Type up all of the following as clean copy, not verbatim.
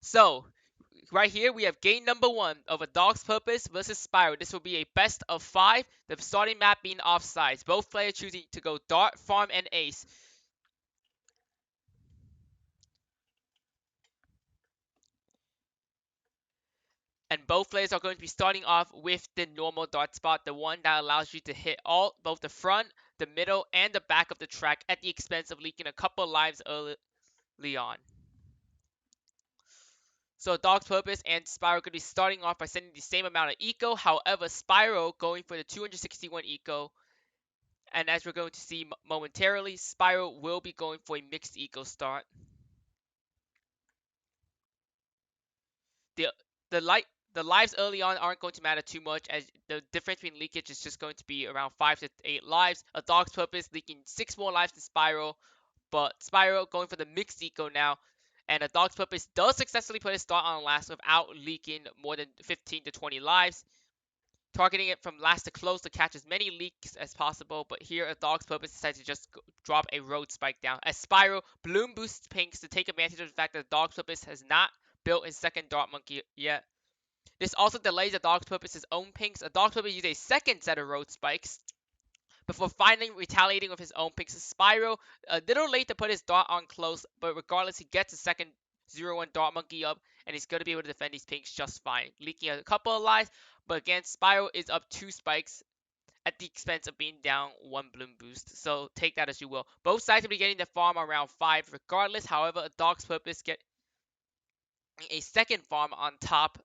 So, right here we have game number 1 of Adogs Purpose versus Spyro. This will be a best of 5, the starting map being offsides. Both players choosing to go Dart, Farm, and Ace. And both players are going to be starting off with the normal dart spot, the one that allows you to hit both the front, the middle, and the back of the track at the expense of leaking a couple lives early on. So Dog's Purpose and Spyro could be starting off by sending the same amount of eco. However, Spyro going for the 261 eco. And as we're going to see momentarily, Spyro will be going for a mixed eco start. The the light the lives early on aren't going to matter too much, as the difference between leakage is just going to be around 5 to 8 lives. A Dog's Purpose leaking 6 more lives to Spyro, but Spyro going for the mixed eco now. And a Dog's Purpose does successfully put a start on last without leaking more than 15 to 20 lives, targeting it from last to close to catch as many leaks as possible. But here, a Dog's Purpose decides to just drop a road spike down, as Spyro bloom boosts Pinks to take advantage of the fact that the Dog's Purpose has not built his second Dart Monkey yet. This also delays a Dog's Purpose's own Pinks. A Dog's Purpose uses a second set of road spikes before finally retaliating with his own Pinks. Spyro, a little late to put his Dart on close, but regardless, he gets a second 0-1 Dart Monkey up, and he's going to be able to defend these Pinks just fine, leaking a couple of lives. But again, Spyro is up 2 spikes at the expense of being down 1 bloom boost. So take that as you will. Both sides will be getting the farm around 5 regardless. However, a Dog's Purpose get a second farm on top.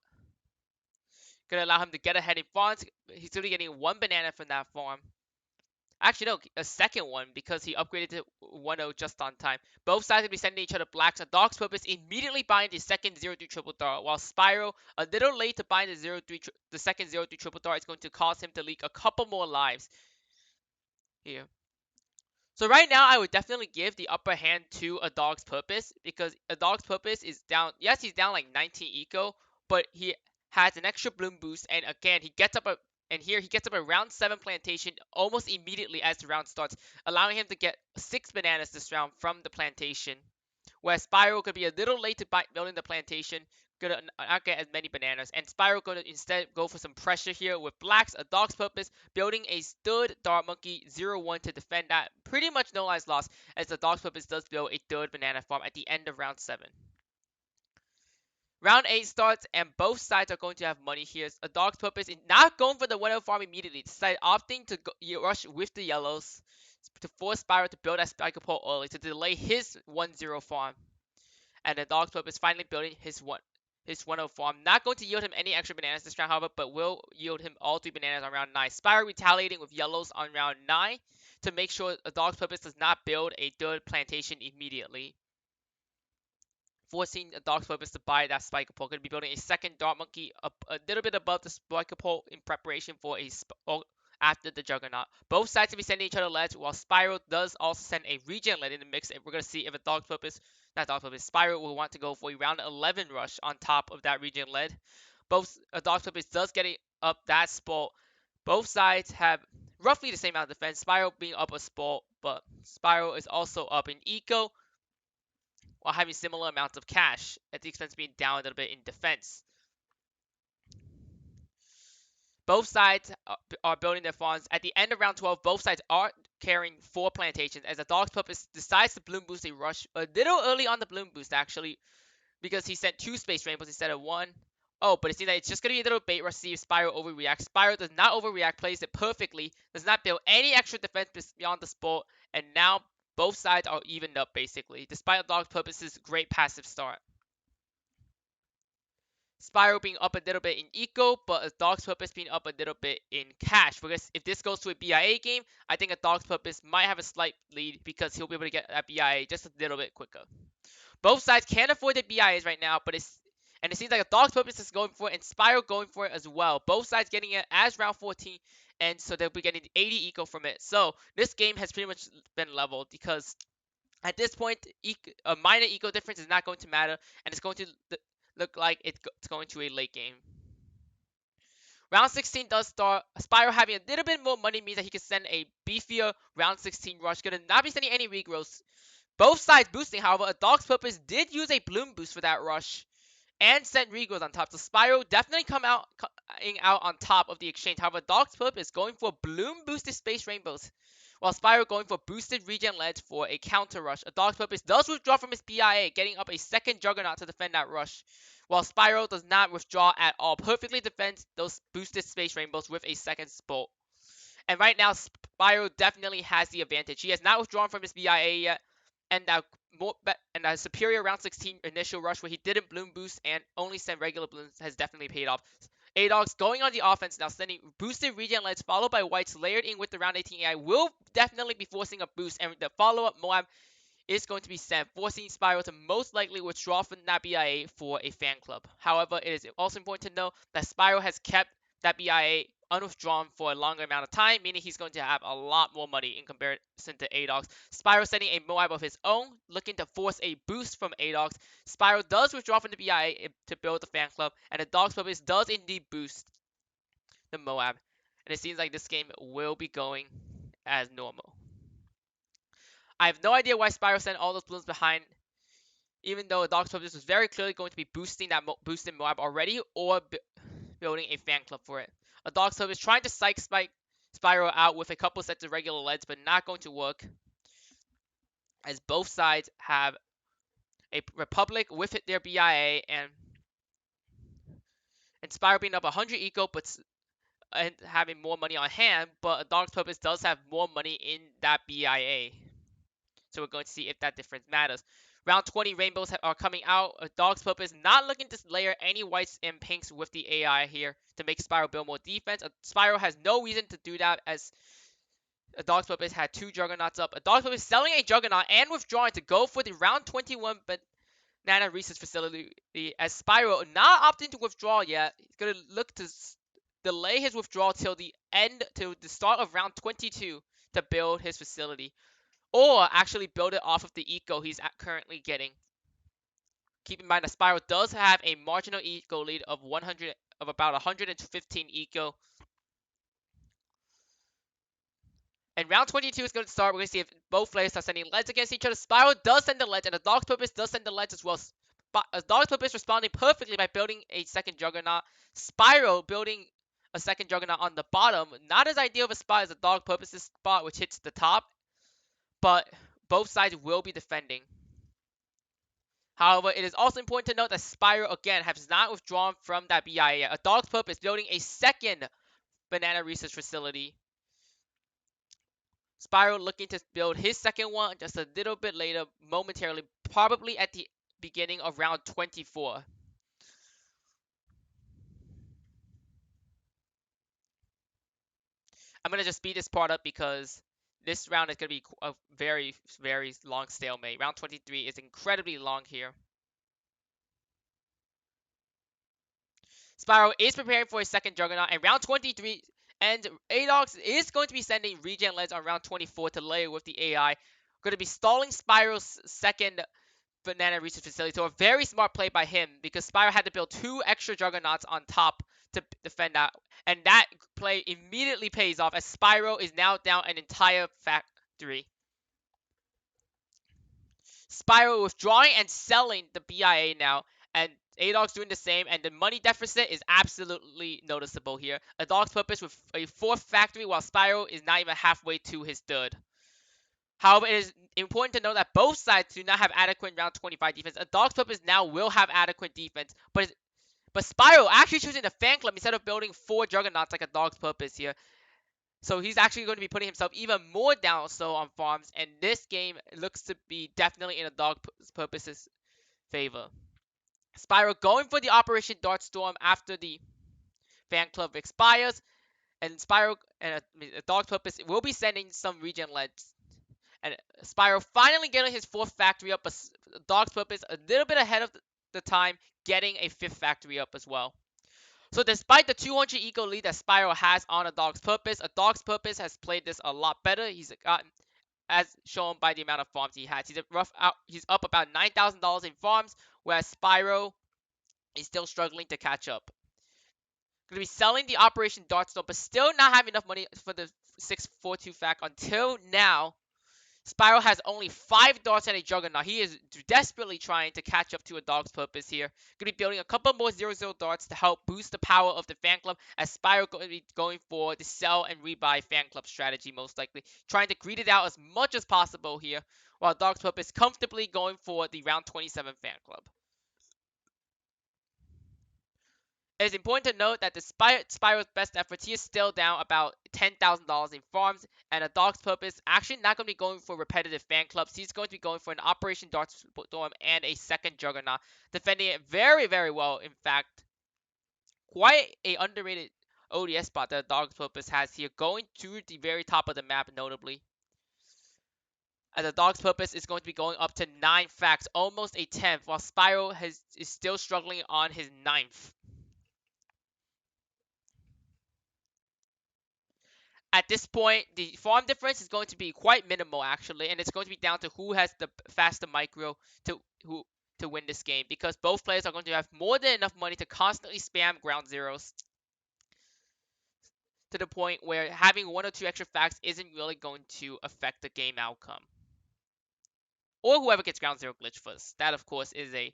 Gonna allow him to get ahead in farms. He's only getting 1 banana from that farm. Actually, no, a second one because he upgraded to 1-0 just on time. Both sides will be sending each other blacks. A Dog's Purpose immediately buying the second 0-3 triple dart, while Spyro, a little late to buy the second 0-3 triple dart, is going to cause him to leak a couple more lives here. So right now, I would definitely give the upper hand to a Dog's Purpose because a Dog's Purpose is down. Yes, he's down like 19 eco, but he has an extra bloom boost, and again, he gets up a round 7 plantation almost immediately as the round starts, allowing him to get 6 bananas this round from the plantation. Whereas Spyro could be a little late to building the plantation, gonna not get as many bananas, and Spyro gonna instead go for some pressure here with blacks, a Dog's Purpose, building a third Dart Monkey 0-1 to defend that. Pretty much no lives lost, as the Dog's Purpose does build a third banana farm at the end of round 7. Round 8 starts, and both sides are going to have money here. A Dog's Purpose is not going for the 1-0 farm immediately. Decided opting to rush with the yellows to force Spyro to build that Spike Pole early to delay his 1-0 farm. And the Dog's Purpose finally building his 1-0 farm. Not going to yield him any extra bananas this round, however, but will yield him all 3 bananas on round 9. Spyro retaliating with yellows on round 9 to make sure a Dog's Purpose does not build a third plantation immediately, forcing a Dog's Purpose to buy that Spiker Pole. Going to be building a second Dart Monkey up a little bit above the Spiker Pole in preparation for after the Juggernaut. Both sides will be sending each other leads, while Spyro does also send a regen lead in the mix. And we're going to see if a Dog's Purpose, not Dog's Purpose, Spyro will want to go for a round 11 rush on top of that regen lead. A Dog's Purpose does get up that spot. Both sides have roughly the same amount of defense. Spyro being up a spot, but Spyro is also up in eco, while having similar amounts of cash at the expense of being down a little bit in defense. Both sides are building their farms. At the end of round 12, both sides are carrying 4 plantations as the Dog's Purpose decides to bloom boost a rush a little early on the bloom boost actually, because he sent 2 space rainbows instead of 1. Oh, but it seems that it's just going to be a little bait rush to see if Spyro overreacts. Spyro does not overreact, plays it perfectly, does not build any extra defense beyond the sport, and now both sides are evened up basically, despite the Dog's Purpose's great passive start. Spyro being up a little bit in eco, but a Dog's Purpose being up a little bit in cash. Because if this goes to a BIA game, I think a Dog's Purpose might have a slight lead because he'll be able to get that BIA just a little bit quicker. Both sides can't afford the BIAs right now, but it seems like a Dog's Purpose is going for it and Spyro going for it as well. Both sides getting it as round 14, and so they'll be getting 80 eco from it. So this game has pretty much been leveled because at this point, a minor eco difference is not going to matter, and it's going to look like it's going to a late game. Round 16 does start. Spyro having a little bit more money means that he can send a beefier round 16 rush. Gonna not be sending any regrowths. Both sides boosting, however, a Dog's Purpose did use a bloom boost for that rush. and sent Regals on top. So Spyro definitely coming out on top of the exchange. However, Dog's Purp is going for Bloom boosted Space Rainbows, while Spyro going for boosted Regen Ledge for a counter rush. A Dog's Purpose does withdraw from his BIA, getting up a second Juggernaut to defend that rush, while Spyro does not withdraw at all. Perfectly defends those boosted Space Rainbows with a second Bolt. And right now, Spyro definitely has the advantage. He has not withdrawn from his BIA yet, and that superior round 16 initial rush where he didn't bloom boost and only sent regular blooms has definitely paid off. Adogs going on the offense now, sending boosted regen leads followed by whites layered in with the round 18 AI will definitely be forcing a boost, and the follow-up Moab is going to be sent, forcing Spyro to most likely withdraw from that BIA for a fan club. However, it is also important to know that Spyro has kept that BIA unwithdrawn for a longer amount of time, meaning he's going to have a lot more money in comparison to Adogs. Spyro sending a Moab of his own, looking to force a boost from Adogs. Spyro does withdraw from the BIA to build the fan club, and the Dogs Purpose does indeed boost the Moab. And it seems like this game will be going as normal. I have no idea why Spyro sent all those balloons behind, even though the Dog's Purpose was very clearly going to be boosting that boosted Moab already, or building a fan club for it. A Dog's Purpose trying to psych Spyro out with a couple sets of regular leads, but not going to work, as both sides have a Republic with their BIA and Spyro being up 100 eco, but and having more money on hand, but a Dog's Purpose does have more money in that BIA. So we're going to see if that difference matters. Round 20 rainbows are coming out. A Dog's Purpose not looking to layer any whites and pinks with the AI here to make Spyro build more defense. Spyro has no reason to do that, as a Dog's Purpose had two Juggernauts up. A Dog's Purpose selling a Juggernaut and withdrawing to go for the round 21 Banana Research Facility, as Spyro not opting to withdraw yet. He's going to look to delay his withdrawal till the start of round 22 to build his facility, or actually build it off of the eco he's currently getting. Keep in mind that Spyro does have a marginal eco lead of about 115 eco. And round 22 is going to start. We're going to see if both players are sending leads against each other. Spyro does send the leads, and the Dog's Purpose does send the leads as well. Dog's Purpose responding perfectly by building a second Juggernaut. Spyro building a second Juggernaut on the bottom. Not as ideal of a spot as the Dog Purpose's spot, which hits the top, but both sides will be defending. However, it is also important to note that Spyro, again, has not withdrawn from that BIA yet. A Dog's Purpose building a second Banana Research Facility. Spyro looking to build his second one just a little bit later, momentarily, probably at the beginning of round 24. I'm going to just speed this part up because this round is going to be a very, very long stalemate. Round 23 is incredibly long here. Spyro is preparing for his second Juggernaut, and round 23, and Adogs is going to be sending regen leads on round 24 to layer with the AI. Going to be stalling Spyro's second Banana Research Facility, so a very smart play by him, because Spyro had to build two extra Juggernauts on top to defend that, and that play immediately pays off, as Spyro is now down an entire factory. Spyro withdrawing and selling the BIA now, and Adogs doing the same, and the money deficit is absolutely noticeable here. A Dog's Purpose with a fourth factory, while Spyro is not even halfway to his third. However, it is important to note that both sides do not have adequate round 25 defense. A Dog's Purpose now will have adequate defense, but Spyro actually choosing the fan club instead of building four Juggernauts like a Dog's Purpose here. So he's actually going to be putting himself even more down so on farms, and this game looks to be definitely in a Dog's Purpose's favor. Spyro going for the Operation Dartstorm after the fan club expires, and Spyro and a Dog's Purpose will be sending some regen leads. And Spyro finally getting his fourth factory up, but Dog's Purpose a little bit ahead of the time, getting a fifth factory up as well. So despite the 200 eco lead that Spyro has on a Dog's Purpose has played this a lot better. He's gotten, as shown by the amount of farms he has. He's up about $9,000 in farms, whereas Spyro is still struggling to catch up. Going to be selling the Operation Dartstorm, but still not having enough money for the 642 fact until now. Spyro has only 5 darts and a Juggernaut. He is desperately trying to catch up to a Dog's Purpose here. Going to be building a couple more 0-0 darts to help boost the power of the fan club, as Spyro going to be going for the sell and rebuy fan club strategy, most likely. Trying to greed it out as much as possible here, while Dog's Purpose comfortably going for the round 27 fan club. It's important to note that despite Spyro's best efforts, he is still down about $10,000 in farms, and a Dog's Purpose actually not going to be going for repetitive fan clubs. He's going to be going for an Operation Darkstorm and a second Juggernaut, defending it very, very well. In fact, quite a underrated ODS spot that a Dog's Purpose has here, going to the very top of the map, notably. As a Dog's Purpose is going to be going up to 9 facts, almost a 10th, while Spyro is still struggling on his 9th. At this point, the farm difference is going to be quite minimal actually, and it's going to be down to who has the faster micro to win this game, because both players are going to have more than enough money to constantly spam ground zeros to the point where having 1 or 2 extra facts isn't really going to affect the game outcome. Or whoever gets ground zero glitch first. That of course is a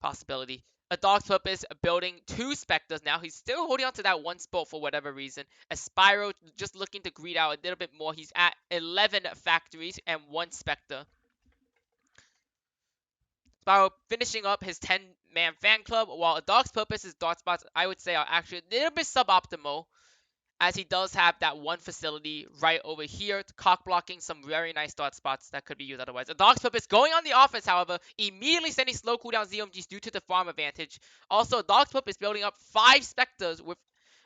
possibility. A Dog's Purpose building 2 Spectres now. He's still holding on to that 1 spot for whatever reason. As Spyro just looking to greed out a little bit more. He's at 11 factories and 1 Spectre. Spyro finishing up his 10-man fan club, while a Dog's Purpose's dart spots, I would say, are actually a little bit suboptimal, as he does have that 1 facility right over here, cock blocking some very nice dart spots that could be used otherwise. A Dog's Purpose going on the offense, however, immediately sending slow cooldown ZMGs due to the farm advantage. Also, Dog's Purpose building up 5 Spectres with,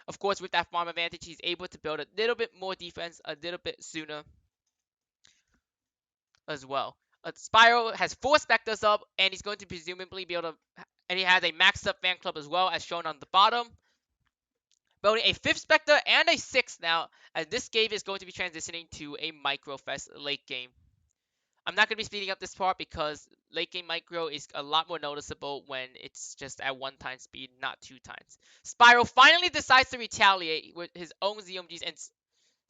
of course, with that farm advantage, he's able to build a little bit more defense a little bit sooner as well. Spyro has 4 Spectres up, and he's going to presumably be able to, and he has a maxed up fan club as well, as shown on the bottom. Building a 5th Spectre and a 6th now, as this game is going to be transitioning to a Micro Fest late game. I'm not going to be speeding up this part because late game Micro is a lot more noticeable when it's just at 1 time speed, not 2 times. Spyro finally decides to retaliate with his own ZMGs, and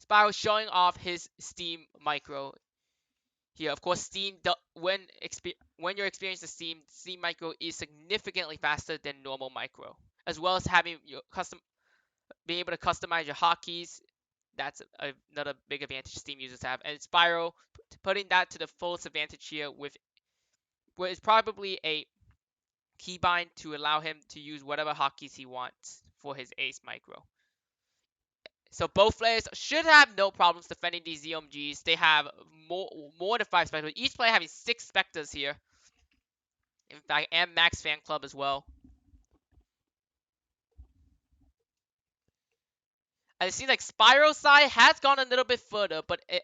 Spyro showing off his Steam Micro here. Of course, Steam, when you're experiencing Steam Micro is significantly faster than normal Micro, as well as having your being able to customize your hotkeys. That's another big advantage Steam users have. And Spyro putting that to the fullest advantage here with what is probably a keybind to allow him to use whatever hotkeys he wants for his ace micro. So both players should have no problems defending these ZMGs. They have more than 5 Spectres. Each player having 6 Spectres here. In fact, and Max Fan Club as well. And it seems like Spyro's side has gone a little bit further, but it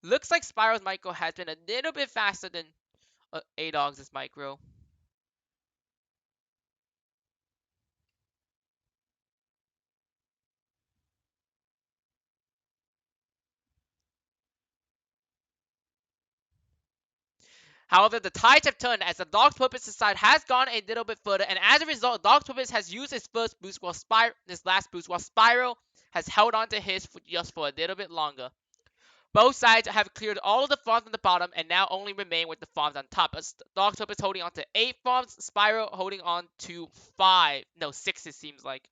looks like Spyro's micro has been a little bit faster than Adogs' micro. However, the tides have turned as the Dog's Purpose side has gone a little bit further, and as a result, Dog's Purpose has used his first boost while this last boost, while Spyro has held on to his just for a little bit longer. Both sides have cleared all of the farms on the bottom and now only remain with the farms on top. Dog's Purpose holding on to 8 farms, Spyro holding on to 6 it seems like.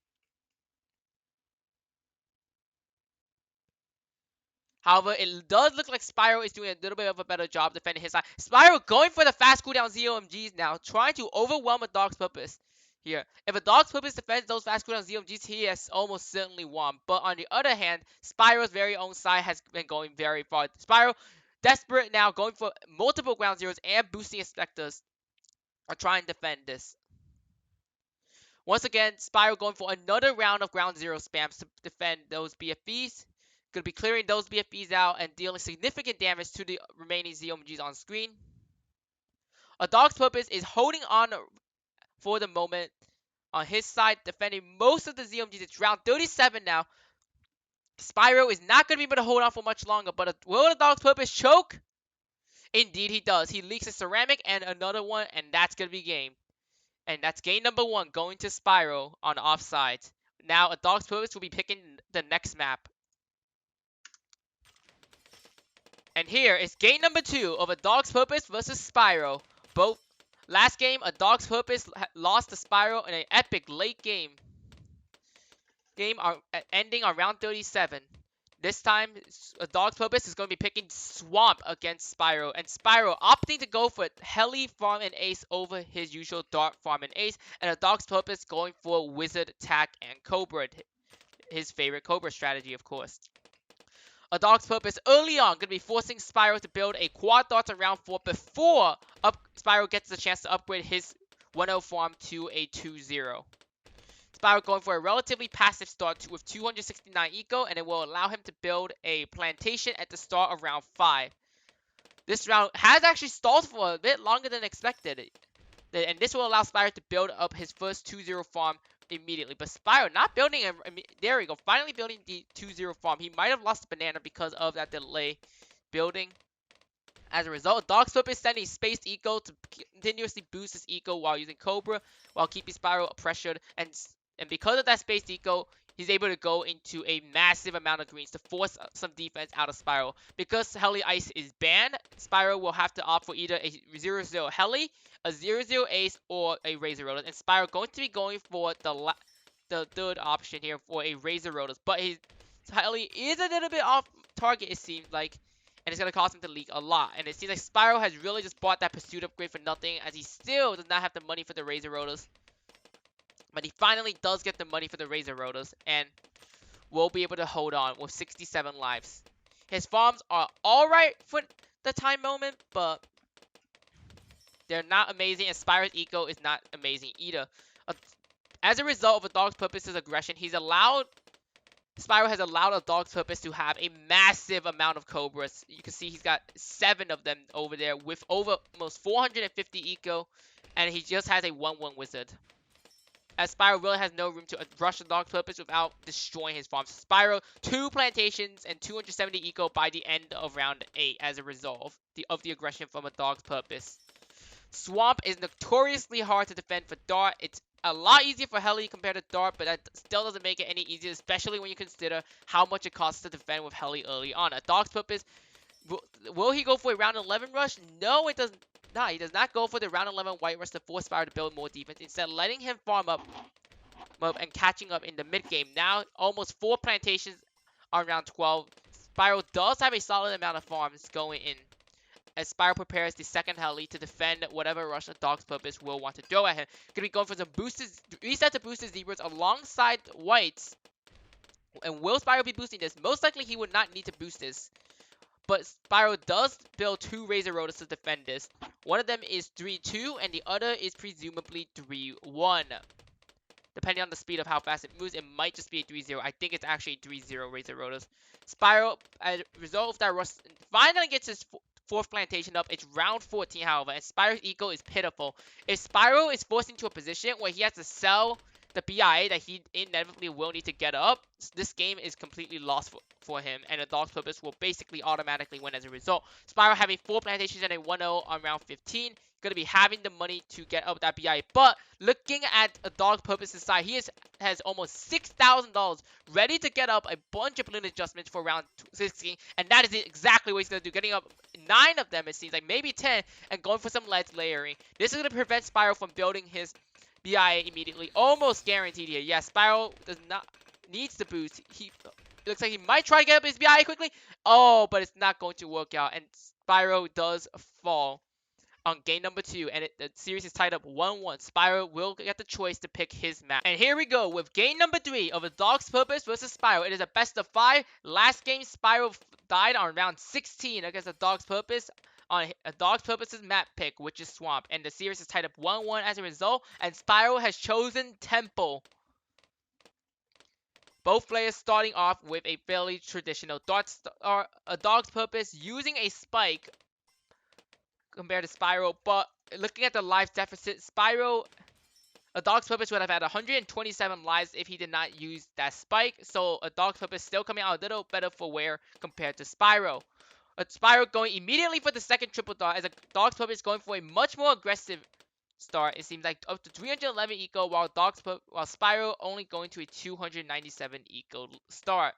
However, it does look like Spyro is doing a little bit of a better job defending his side. Spyro going for the fast cooldown ZOMGs now, trying to overwhelm a Dog's Purpose here. If a Dog's Purpose defends those fast cooldown ZOMGs, he has almost certainly won. But on the other hand, Spyro's very own side has been going very far. Spyro, desperate now, going for multiple ground zeros and boosting his Spectres, are trying to defend this. Once again, Spyro going for another round of ground zero spams to defend those BFBs. Going to be clearing those BFBs out and dealing significant damage to the remaining ZOMGs on screen. A Dog's Purpose is holding on for the moment on his side, defending most of the ZOMGs. It's round 37 now. Spyro is not going to be able to hold on for much longer, but will the Dog's Purpose choke? Indeed he does. He leaks a ceramic and another one, and that's going to be game. And that's game number 1 going to Spyro on offside. Now a Dog's Purpose will be picking the next map. And here is game number 2 of A Dog's Purpose versus Spyro. Both last game, A Dog's Purpose lost to Spyro in an epic late game. Ending on round 37. This time, A Dog's Purpose is going to be picking Swamp against Spyro, and Spyro opting to go for Heli Farm and Ace over his usual Dart Farm and Ace, and A Dog's Purpose going for Wizard Attack and Cobra, his favorite Cobra strategy, of course. A Dog's Purpose early on going to be forcing Spyro to build a Quad Darts on round 4 before Spyro gets the chance to upgrade his 1-0 farm to a 2-0. Spyro going for a relatively passive start with 269 eco, and it will allow him to build a plantation at the start of round 5. This round has actually stalled for a bit longer than expected, and this will allow Spyro to build up his first 2-0 farm immediately. But Spyro not building there we go, finally building the 2-0 farm. He might have lost the banana because of that delay building. As a result, Dog's Purpose sending Spaced Eco to continuously boost his Eco while using Cobra, while keeping Spyro pressured, and because of that Spaced Eco, he's able to go into a massive amount of greens to force some defense out of Spyro. Because Heli Ice is banned, Spyro will have to opt for either a 0-0 Heli, a 0-0 Ace, or a Razor Rotor. And Spyro going to be going for the third option here for a Razor Rotor. But his Heli is a little bit off target, it seems like, and it's going to cost him to leak a lot. And it seems like Spyro has really just bought that Pursuit upgrade for nothing, as he still does not have the money for the Razor Rotors. But he finally does get the money for the Razor Rotors, and will be able to hold on with 67 lives. His farms are alright for the time moment, but they're not amazing, and Spyro's Eco is not amazing either. As a result of A Dog's Purpose's aggression, Spyro has allowed A Dog's Purpose to have a massive amount of Cobras. You can see he's got 7 of them over there with over almost 450 eco, and he just has a 1-1 wizard. As Spyro really has no room to rush A Dog's Purpose without destroying his farm. Spyro, 2 plantations and 270 eco by the end of round 8 as a result of the aggression from A Dog's Purpose. Swamp is notoriously hard to defend for Dart. It's a lot easier for Heli compared to Dart, but that still doesn't make it any easier, especially when you consider how much it costs to defend with Heli early on. A Dog's Purpose, will he go for a round 11 rush? No, it doesn't. Nah, he does not go for the round 11 white rush to force Spyro to build more defense. Instead, letting him farm up and catching up in the mid game. Now, almost 4 plantations on round 12. Spyro does have a solid amount of farms going in, as Spyro prepares the second Heli to defend whatever rush A Dog's Purpose will want to throw at him. Gonna be going for some boosted reset to boost his zebras alongside whites. And will Spyro be boosting this? Most likely he would not need to boost this. But Spyro does build 2 Razor Rotors to defend this. One of them is 3-2 and the other is presumably 3-1. Depending on the speed of how fast it moves, it might just be a 3-0. I think it's actually 3-0 Razor Rotors. Spyro, as a result of that rush, finally gets his 4th plantation up. It's round 14, however, and Spyro's eco is pitiful. If Spyro is forced into a position where he has to sell the BIA that he inevitably will need to get up, this game is completely lost for him, and A Dog's Purpose will basically automatically win as a result. Spyro having 4 plantations and a 1-0 on round 15, going to be having the money to get up that BIA. But looking at A Dog's Purpose's side, he has almost $6,000 ready to get up a bunch of balloon adjustments for round 16, and that is exactly what he's going to do, getting up 9 of them, it seems like, maybe 10, and going for some ledge layering. This is going to prevent Spyro from building his BIA immediately. Almost guaranteed here. Yes, Spyro needs to boost. He looks like he might try to get up his BIA quickly. Oh, but it's not going to work out, and Spyro does fall on game number 2, and the series is tied up 1-1. Spyro will get the choice to pick his map. And here we go with game number 3 of A Dog's Purpose versus Spyro. It is a best of 5. Last game, Spyro died on round 16 against A Dog's Purpose on A Dog's Purpose's map pick, which is Swamp. And the series is tied up 1-1 as a result, and Spyro has chosen Temple. Both players starting off with a fairly traditional A Dog's Purpose using a spike compared to Spyro, but looking at the life deficit, A Dog's Purpose would have had 127 lives if he did not use that spike, so A Dog's Purpose still coming out a little better for wear compared to Spyro. Spyro going immediately for the second triple dart, as A Dog's Purpose going for a much more aggressive start. It seems like up to 311 eco, while Spyro only going to a 297 eco start.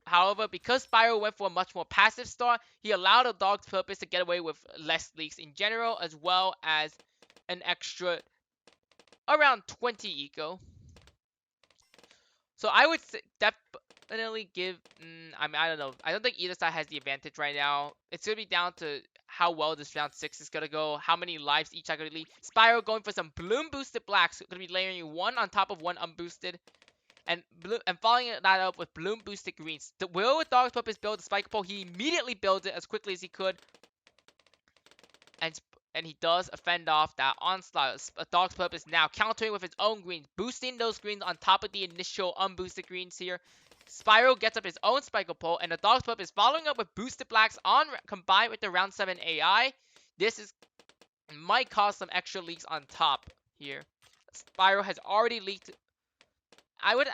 However, because Spyro went for a much more passive start, he allowed a Dog's Purpose to get away with less leaks in general, as well as an extra around 20 eco. So I would definitely give. I mean, I don't know. I don't think either side has the advantage right now. It's gonna be down to how well this round 6 is gonna go, how many lives each are gonna lead. Spyro going for some bloom boosted blacks, gonna be layering one on top of one unboosted, and following that up with bloom boosted greens. Will Dog's Purpose build the spike pole? He immediately builds it as quickly as he could, and he does fend off that onslaught. A Dog's Purpose now countering with his own greens, boosting those greens on top of the initial unboosted greens here. Spyro gets up his own Spike Pole, and the Dog's Purpose following up with boosted blacks on combined with the round 7 AI. This might cause some extra leaks on top here. Spyro has already leaked. I would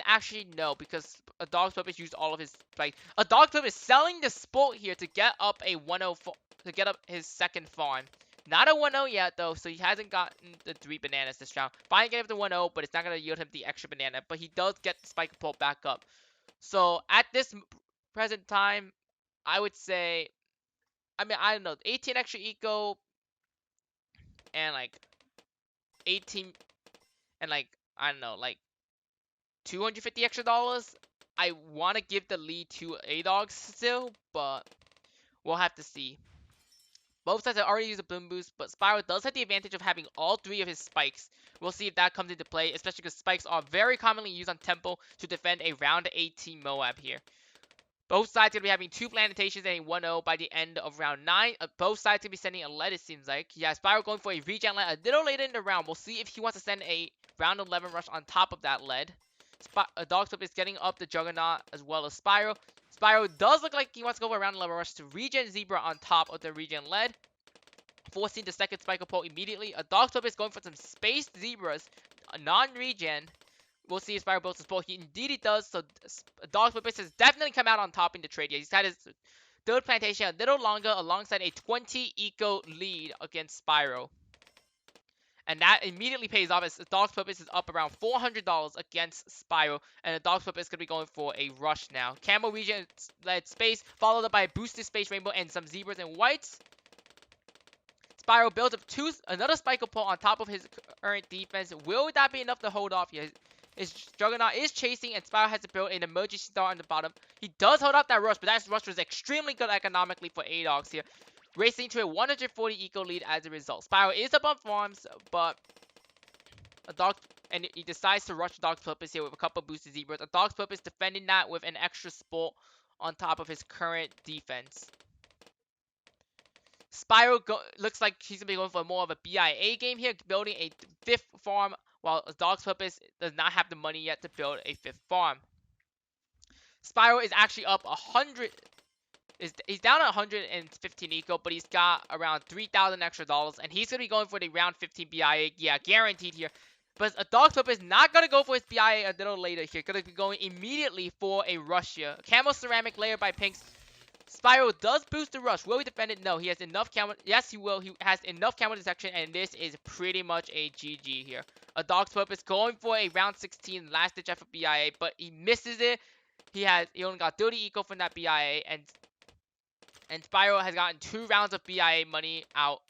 actually no, because a Dog's Purpose used all of his spikes. A Dog's Purpose selling the sport here to get up a 104 to get up his second farm. Not a 1-0 yet though, so he hasn't gotten the 3 bananas this round. Finally get up the 1-0, but it's not gonna yield him the extra banana. But he does get the spike pull back up. So at this present time, I would say, I mean, I don't know, 18 extra eco and like 18 and like I don't know, like $250 extra dollars. I want to give the lead to Adogs still, but we'll have to see. Both sides have already used a Bloom Boost, but Spyro does have the advantage of having all 3 of his spikes. We'll see if that comes into play, especially because spikes are very commonly used on Temple to defend a round 18 Moab here. Both sides going to be having 2 plantations and a 1-0 by the end of round 9. Both sides going to be sending a lead, it seems like. Yeah, Spyro going for a regen lead a little later in the round. We'll see if he wants to send a round 11 rush on top of that lead. Dog's Purpose is getting up the Juggernaut as well as Spyro. Spyro does look like he wants to go for a round 11 rush to regen Zebra on top of the regen lead, forcing the second Spike Pole immediately. A Dog's Purpose going for some Spaced Zebras, a non-regen. We'll see if Spyro builds his pole. Indeed he does, so Dog's Purpose has definitely come out on top in the trade. He's had his third plantation a little longer alongside a 20 eco lead against Spyro. And that immediately pays off as the Dog's Purpose is up around $400 against Spyro. And the Dog's Purpose is going to be going for a rush now. Camo region led space, followed up by a boosted space rainbow and some zebras and whites. Spyro builds up another Spike Pole on top of his current defense. Will that be enough to hold off here? His Juggernaut is chasing, and Spyro has to build an emergency star on the bottom. He does hold up that rush, but that rush was extremely good economically for Adogs here. Racing to a 140 eco lead as a result. Spyro is up on farms, but he decides to rush Dog's Purpose here with a couple boosted zebras. A Dog's Purpose defending that with an extra sport on top of his current defense. Spyro looks like he's going to be going for more of a BIA game here, building a 5th farm, while Dog's Purpose does not have the money yet to build a 5th farm. Spyro is actually up 100. He's down at 115 eco, but he's got around 3,000 extra dollars, and he's going to be going for the round 15 BIA. Yeah, guaranteed here. But a Dog's Purpose is not going to go for his BIA a little later here. Going to be going immediately for a rush here. Camo ceramic layer by Pinks. Spyro does boost the rush. Will he defend it? No, he has enough camo. Yes, he will. He has enough camo detection, and this is pretty much a GG here. A Dog's Purpose going for a round 16 last ditch effort BIA, but he misses it. He only got 30 eco from that BIA, and Spyro has gotten 2 rounds of BIA money out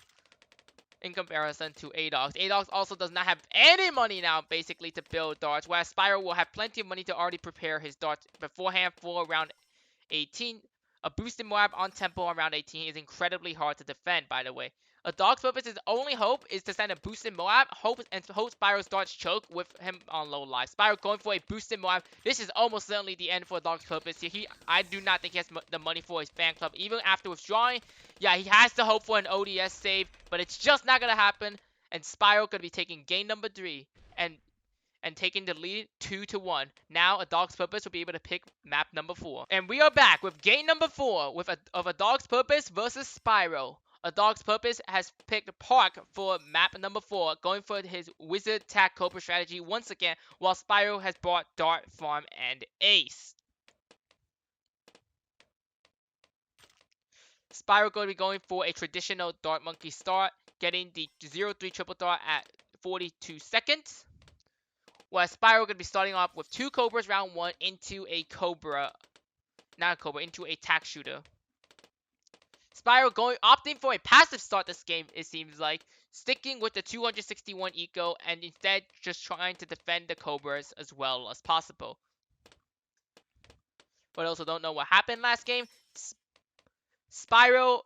in comparison to Adogs. Adogs also does not have any money now, basically, to build darts, whereas Spyro will have plenty of money to already prepare his darts beforehand for round 18. A boosted Moab on tempo on round 18 is incredibly hard to defend, by the way. A Dog's Purpose's only hope is to send a boosted Moab, hope Spyro's darts choke with him on low life. Spyro going for a boosted Moab. This is almost certainly the end for a Dog's Purpose. I do not think he has the money for his fan club, even after withdrawing. Yeah, he has to hope for an ODS save, but it's just not going to happen. And Spyro going to be taking game number 3 and taking the lead 2-1. Now a Dog's Purpose will be able to pick map number 4. And we are back with game number 4 of a Dog's Purpose versus Spyro. A Dog's Purpose has picked Park for map number 4, going for his Wizard Tack Cobra strategy once again, while Spyro has brought Dart, Farm, and Ace. Spyro going to be going for a traditional Dart Monkey start, getting the 0-3 triple dart at 42 seconds. Whereas Spyro gonna be starting off with 2 Cobras round 1 into a Cobra, not a Cobra, into a tack shooter. Spyro opting for a passive start this game, it seems like, sticking with the 261 eco and instead just trying to defend the Cobras as well as possible. But also don't know what happened last game. Spyro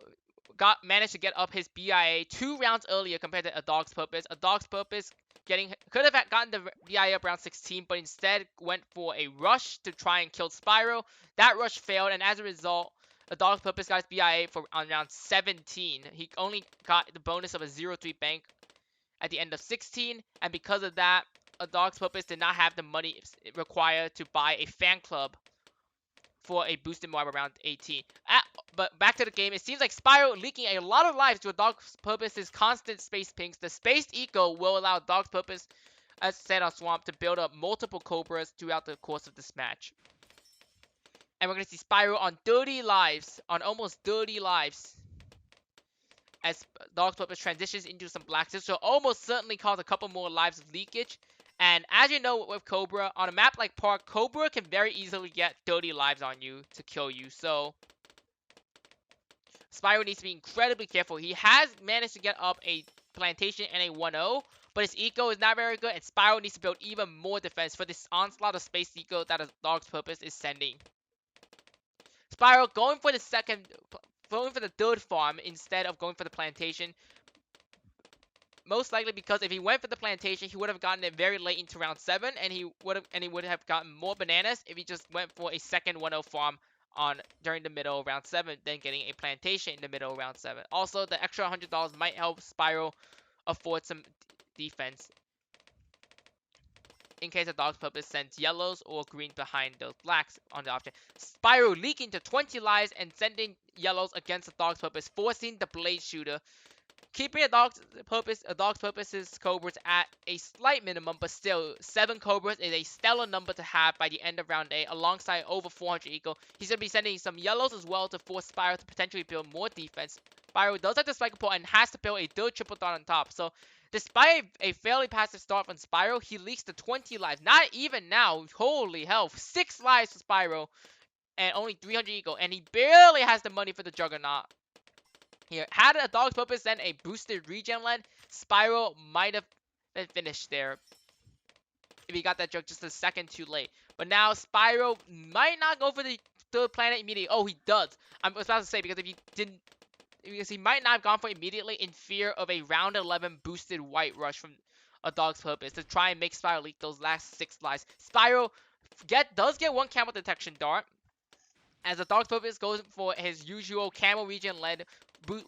managed to get up his BIA 2 rounds earlier compared to Adogs Purpose. Adogs Purpose could have gotten the BIA up round 16, but instead went for a rush to try and kill Spyro. That rush failed, and as a result, Adogs Purpose got his BIA on round 17. He only got the bonus of a 0-3 bank at the end of 16, and because of that, Adogs Purpose did not have the money required to buy a fan club for a boosted mob around 18. But back to the game, it seems like Spyro leaking a lot of lives to a Dog's Purpose's constant space pings. The spaced eco will allow Dog's Purpose, as said on Swamp, to build up multiple Cobras throughout the course of this match. And we're going to see Spyro on 30 lives, on almost 30 lives, as Dog's Purpose transitions into some blacks. This will almost certainly cause a couple more lives of leakage. And as you know with Cobra, on a map like Park, Cobra can very easily get 30 lives on you to kill you. So Spyro needs to be incredibly careful. He has managed to get up a plantation and a 1-0, but his eco is not very good, and Spyro needs to build even more defense for this onslaught of space eco that a Dog's Purpose is sending. Spyro going for the third farm instead of going for the plantation. Most likely because if he went for the plantation, he would have gotten it very late into round 7, and he would have gotten more bananas if he just went for a second 1-0 farm during the middle of round 7, then getting a plantation in the middle of round 7. Also, the extra $100 might help Spyro afford some defense in case a Dog's Purpose sends yellows or green behind those blacks on the option. Spyro leaking to 20 lives and sending yellows against the Dog's Purpose, forcing the blade shooter. Keeping a Dog's Purpose's Cobras at a slight minimum, but still, 7 Cobras is a stellar number to have by the end of round 8, alongside over 400 eco. He's going to be sending some yellows as well to force Spyro to potentially build more defense. Spyro does have the Spike Pole and has to build a third triple dot on top. So, despite a fairly passive start from Spyro, he leaks to 20 lives. Not even now. Holy hell. 6 lives for Spyro and only 300 eco, and he barely has the money for the Juggernaut. Here, had a Dog's Purpose then a boosted regen lead, Spyro might have been finished there if he got that jug just a second too late. But now Spyro might not go for the third planet immediately. Oh, he does. I was about to say, because he might not have gone for it immediately in fear of a round 11 boosted white rush from a Dog's Purpose to try and make Spyro leak those last 6 lives. Spyro does get 1 camel detection dart, as the Dog's Purpose goes for his usual camel regen lead,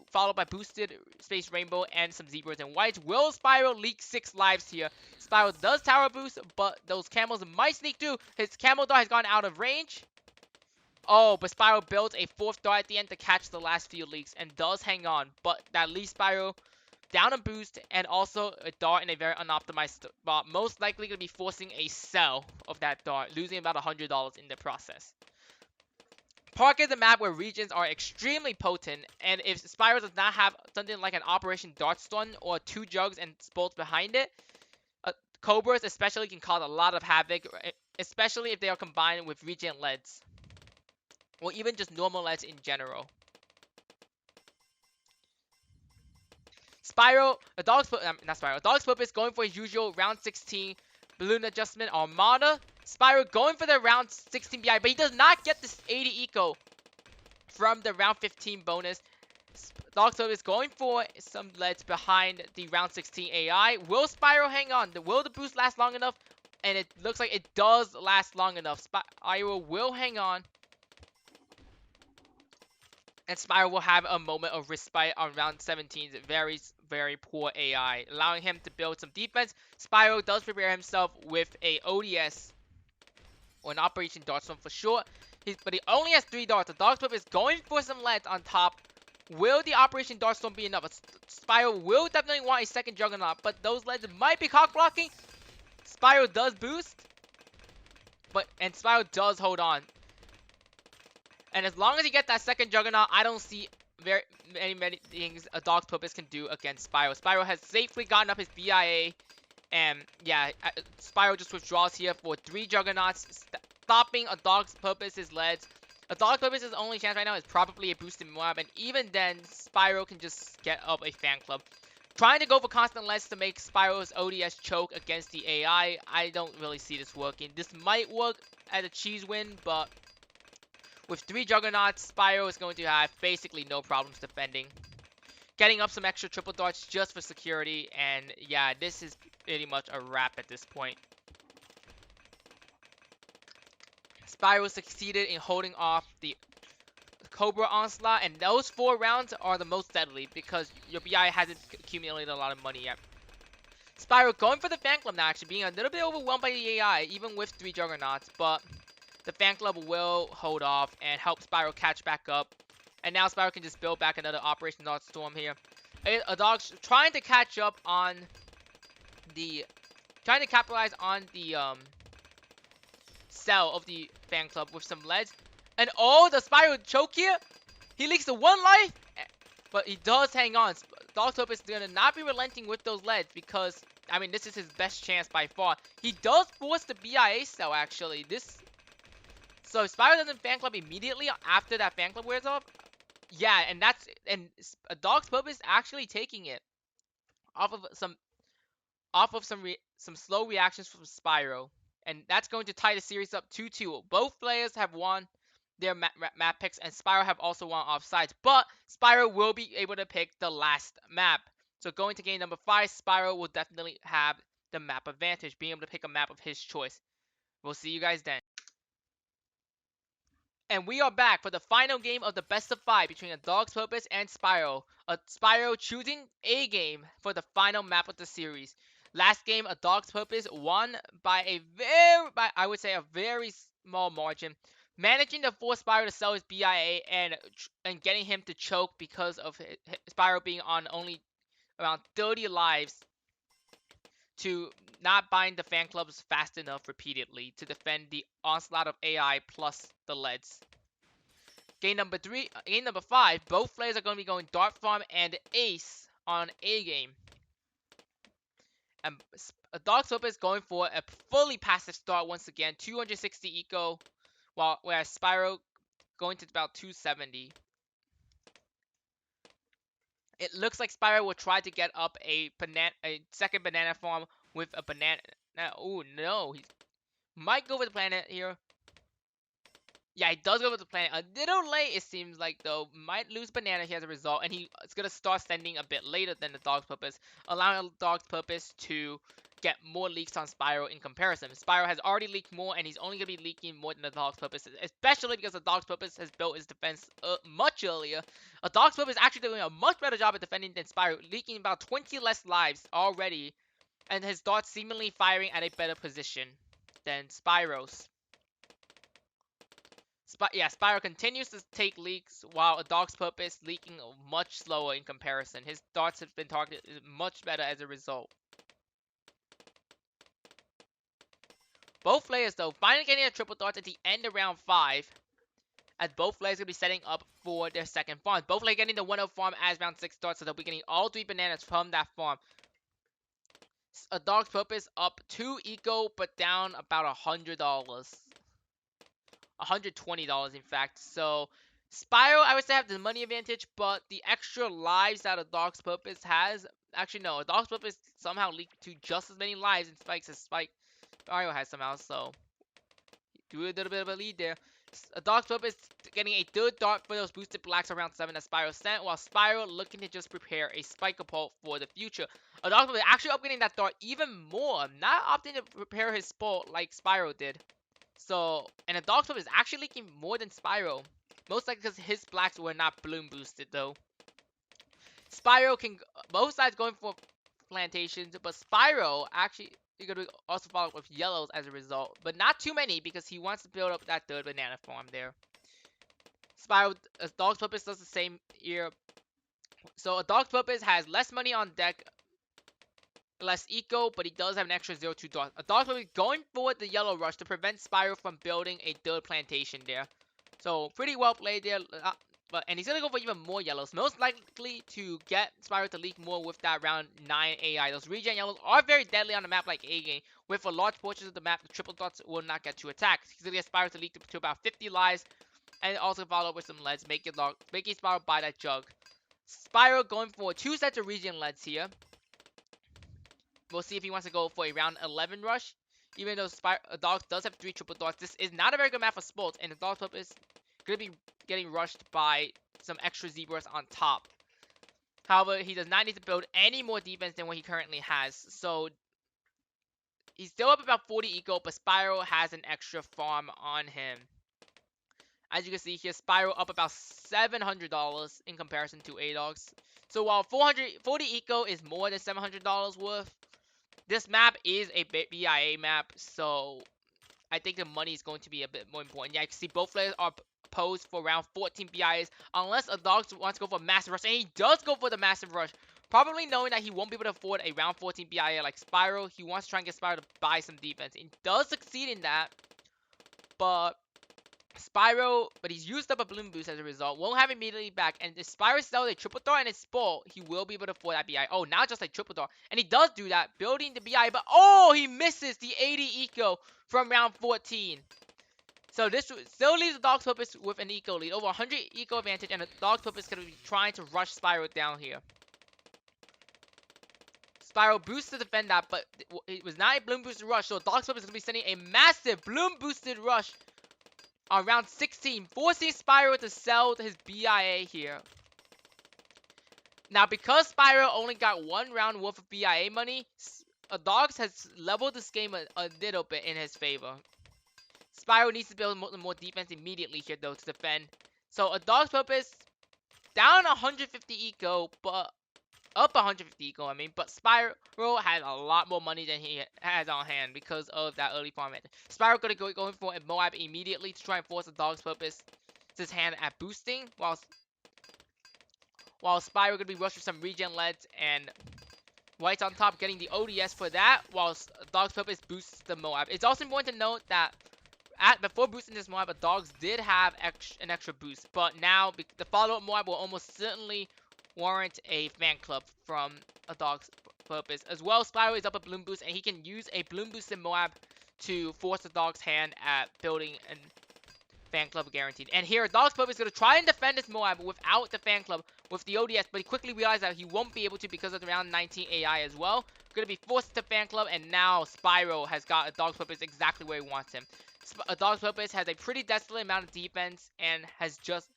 followed by boosted space rainbow and some zebras and whites. Will Spyro leak 6 lives here? Spyro does tower boost, but those camels might sneak through. His camel dart has gone out of range. Oh, but Spyro builds a 4th dart at the end to catch the last few leaks and does hang on. But that leaves Spyro down a boost and also a dart in a very unoptimized spot. Most likely going to be forcing a sell of that dart, losing about $100 in the process. Park is a map where regions are extremely potent, and if Spyro does not have something like an Operation Dart Stun or 2 jugs and bolts behind it, Cobras especially can cause a lot of havoc, especially if they are combined with regen leads, or even just normal leads in general. A Dog's Purpose going for his usual round 16 balloon adjustment Armada. Spyro going for the round 16 BI, but he does not get this 80 eco from the round 15 bonus. Dog's Purpose going for some leads behind the round 16 AI. Will Spyro hang on? Will the boost last long enough? And it looks like it does last long enough. Spyro will hang on. And Spyro will have a moment of respite on round 17's very, very poor AI, allowing him to build some defense. Spyro does prepare himself with a ODS, or an Operation Dart Storm for sure. But he only has 3 darts. The Dog's Purpose is going for some leads on top. Will the Operation Dart Storm be enough? Spyro will definitely want a second Juggernaut, but those leads might be cock blocking. Spyro does boost, and Spyro does hold on. And as long as he gets that second Juggernaut, I don't see very many things a Dog's Purpose can do against Spyro. Spyro has safely gotten up his BIA And yeah, Spyro just withdraws here for 3 Juggernauts, stopping a dog's purpose's leads. A dog's purpose's only chance right now is probably a boosted mob, and even then, Spyro can just get up a fan club. Trying to go for constant leads to make Spyro's ODS choke against the AI, I don't really see this working. This might work as a cheese win, but with 3 Juggernauts, Spyro is going to have basically no problems defending. Getting up some extra triple darts just for security, and yeah, this is pretty much a wrap at this point. Spyro succeeded in holding off the Cobra Onslaught, and those 4 rounds are the most deadly because your BI hasn't accumulated a lot of money yet. Spyro going for the fan club now, actually being a little bit overwhelmed by the AI, even with 3 Juggernauts, but the fan club will hold off and help Spyro catch back up. And now Spyro can just build back another Operation Dart Storm here. Adogs trying to catch up on the... trying to capitalize on the cell of the fan club with some leads. And oh, the Spyro choke here! He leaks to 1 life! But he does hang on. Dog's Hope is going to not be relenting with those leads because, I mean, this is his best chance by far. He does force the BIA cell, actually. So if Spyro doesn't fan club immediately after that fan club wears off, yeah, and a Dog's Pub is actually taking it off of some slow reactions from Spyro, and that's going to tie the series up 2-2. Both players have won their map picks, and Spyro have also won offsides, but Spyro will be able to pick the last map. So going to game number 5, Spyro will definitely have the map advantage, being able to pick a map of his choice. We'll see you guys then. And we are back for the final game of the best of 5 between A Dog's Purpose and Spyro. Spyro choosing Agame for the final map of the series. Last game, A Dog's Purpose won by I would say a very small margin, managing to force Spyro to sell his BIA and getting him to choke because of Spyro being on only around 30 lives to not bind the fan clubs fast enough repeatedly to defend the onslaught of AI plus the leads. Game number 5, both players are going to be going Dart Farm and Ace on Agame. And a Dog's Hope is going for a fully passive start once again, 260 eco, whereas Spyro going to about 270. It looks like Spyro will try to get up a second banana farm with a banana. Oh no, he might go with the planet here. Yeah, he does go with the planet. A little late, it seems like, though. Might lose banana here as a result, and he's going to start sending a bit later than the Dog's Purpose, allowing the Dog's Purpose to get more leaks on Spyro in comparison. Spyro has already leaked more, and he's only going to be leaking more than the Dog's Purpose, especially because the Dog's Purpose has built his defense much earlier. A Dog's Purpose is actually doing a much better job at defending than Spyro, leaking about 20 less lives already, and his darts seemingly firing at a better position than Spyro's. Spyro continues to take leaks, while A Dog's Purpose leaking much slower in comparison. His darts have been targeted much better as a result. Both players, though, finally getting a triple darts at the end of round 5, as both players will be setting up for their second farm. Both players getting the 1-0 farm as round 6 starts, so they'll be getting all 3 bananas from that farm. A Dog's Purpose up 2 eco, but down about $100. $120 in fact. So Spyro, I would say, have the money advantage, but the extra lives that A Dog's Purpose has, actually no, A Dog's Purpose somehow leaked to just as many lives in spikes as Spyro has somehow, so do a little bit of a lead there. A Dog's Purpose getting a third dart for those boosted blacks around 7 that Spyro sent, while Spyro looking to just prepare a Spike-a-Pult for the future. A Dog's Purpose actually upgrading that dart even more, not opting to prepare his Pult like Spyro did. So, and a Dog's Purpose is actually leaking more than Spyro. Most likely because his blacks were not bloom boosted though. Spyro can, both sides going for plantations, but Spyro actually, you're going to also follow up with yellows as a result. But not too many because he wants to build up that third banana farm there. Spyro, a Dog's Purpose does the same here. So a Dog's Purpose has less money on deck, less eco, but he does have an extra 0-2 dart. A Dog's Purpose going for the yellow rush to prevent Spyro from building a third plantation there. So pretty well played there. And he's gonna go for even more yellows. Most likely to get Spyro to leak more with that round 9 AI. Those regen yellows are very deadly on a map like Agame. With a large portions of the map, the triple dots will not get to attack. He's gonna get Spyro to leak to about 50 lives, and also follow up with some leads, making Spyro buy that jug. Spyro going for 2 sets of regen leads here. We'll see if he wants to go for a round 11 rush. Even though Adogs does have 3 triple dots, this is not a very good map for sports, and Adogs is going to be getting rushed by some extra zebras on top. However, he does not need to build any more defense than what he currently has. So he's still up about 40 eco, but Spyro has an extra farm on him. As you can see here, Spyro up about $700 in comparison to Adogs. So while 440 eco is more than $700 worth, this map is a BIA map, so I think the money is going to be a bit more important. Yeah, I can see both players are posed for around 14 BIAs, unless a dog wants to go for a massive rush, and he does go for the massive rush. Probably knowing that he won't be able to afford a round 14 BIA like Spyro, he wants to try and get Spyro to buy some defense. He does succeed in that, but he's used up a Bloom Boost as a result. Won't have immediately back. And if Spyro sells a triple throw and it's full, he will be able to afford that BI. Oh, now just a triple throw. And he does do that, building the BI. But, oh, he misses the 80 eco from round 14. So this still leaves the Dog's Purpose with an eco lead. Over 100 eco advantage. And the Dog's Purpose is going to be trying to rush Spyro down here. Spyro boosts to defend that, but it was not a Bloom Boosted rush. So Dog's Purpose is going to be sending a massive Bloom Boosted rush on round 16, forcing Spyro to sell his BIA here. Now, because Spyro only got 1 round worth of BIA money, Adogs has leveled this game a little bit in his favor. Spyro needs to build more defense immediately here, though, to defend. So, Adogs Purpose, down 150 eco, but up 150 eco, but Spyro has a lot more money than he has on hand because of that early farm advantage. Spyro going to go for a Moab immediately to try and force the Dog's Purpose his hand at boosting, while Spyro going to be rushed with some regen leads, and White's on top getting the ODS for that, while Dog's Purpose boosts the Moab. It's also important to note that before boosting this Moab, Dogs did have an extra boost, but now the follow-up Moab will almost certainly warrant a fan club from a Dog's Purpose. As well, Spyro is up a Bloom Boost, and he can use a Bloom Boosted Moab to force the Dog's hand at building a fan club guaranteed. And here, Dog's Purpose is going to try and defend this Moab without the fan club with the ODS, but he quickly realized that he won't be able to because of the round 19 AI as well. Going to be forced to fan club, and now Spyro has got a Dog's Purpose exactly where he wants him. A Dog's Purpose has a pretty desolate amount of defense and has just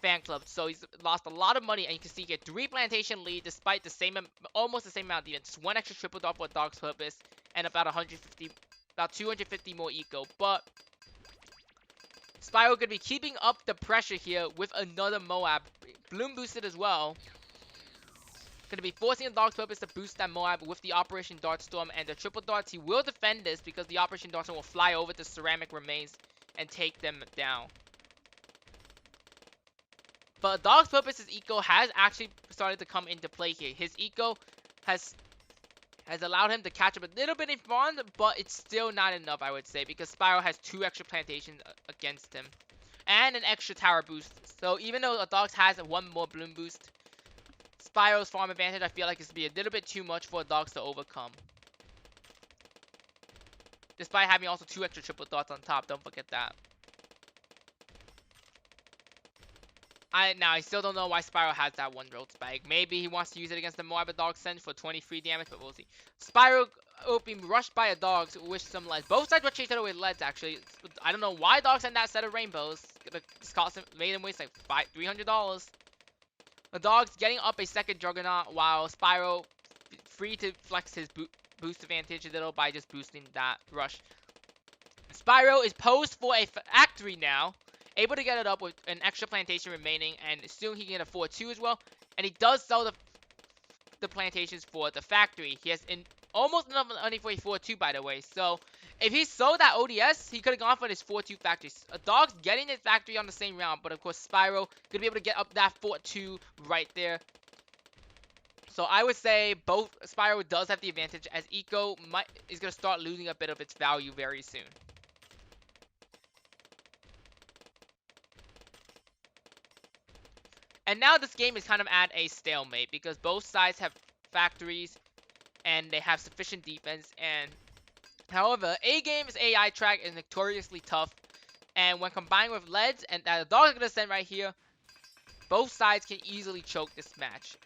fan clubbed, so he's lost a lot of money. And you can see here 3 plantation lead despite the same, almost the same amount of defense. Just 1 extra triple dot for a Dog's Purpose and about 250 more eco. But Spyro gonna be keeping up the pressure here with another Moab, Bloom boosted as well. Going to be forcing the Dog's Purpose to boost that Moab with the Operation Dartstorm and the triple darts. He will defend this because the Operation Dartstorm will fly over the ceramic remains and take them down. But Dog's Purpose's eco has actually started to come into play here. His eco has allowed him to catch up a little bit in front, but it's still not enough, I would say, because Spyro has 2 extra plantations against him and an extra tower boost. So even though Adogs has 1 more Bloom boost, Spyro's farm advantage, I feel like, is to be a little bit too much for Adogs to overcome. Despite having also 2 extra triple dots on top, don't forget that. I still don't know why Spyro has that 1 road spike. Maybe he wants to use it against the Moab Dog Sense for 23 damage, but we'll see. Spyro being rushed by Adogs with some leads. Both sides rush each other with leads, actually. I don't know why Dogs sent that set of rainbows. Made him waste like $300. The Dog's getting up a second Juggernaut, while Spyro free to flex his boost advantage a little by just boosting that rush. Spyro is posed for a factory now, able to get it up with an extra plantation remaining, and soon he can afford 2 as well. And he does sell the plantations for the factory. He has almost enough money for a 4-2, by the way. So if he sold that ODS, he could have gone for this 4-2 factory. A Dog's getting his factory on the same round, but of course Spyro could be able to get up that 4-2 right there. So I would say both Spyro does have the advantage, as eco is going to start losing a bit of its value very soon. And now this game is kind of at a stalemate because both sides have factories and they have sufficient defense. And however, Agame's AI track is notoriously tough, and when combined with leads and that the dogs are gonna send right here, both sides can easily choke this match.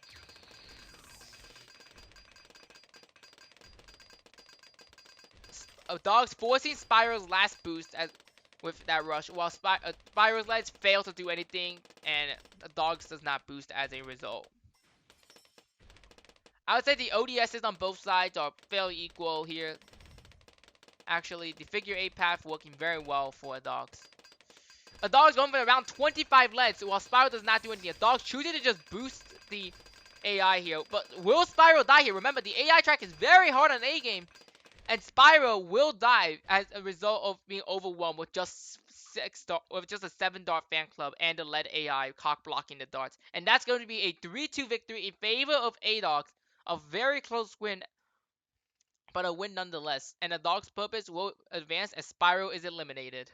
Dogs forcing Spyro's last boost as with that rush, while Spyro's leads fail to do anything, and Dogs does not boost as a result. I would say the ODSs on both sides are fairly equal here. Actually, the figure 8 path working very well for Adogs. Adogs going for around 25 leads, while Spyro does not do anything. Adogs choosing to just boost the AI here. But will Spyro die here? Remember, the AI track is very hard on A-Game. And Spyro will die as a result of being overwhelmed with just a 7-dart fan club and the lead AI cock blocking the darts. And that's going to be a 3-2 victory in favor of Adogs. A very close win, but a win nonetheless. And Adogs' purpose will advance as Spyro is eliminated.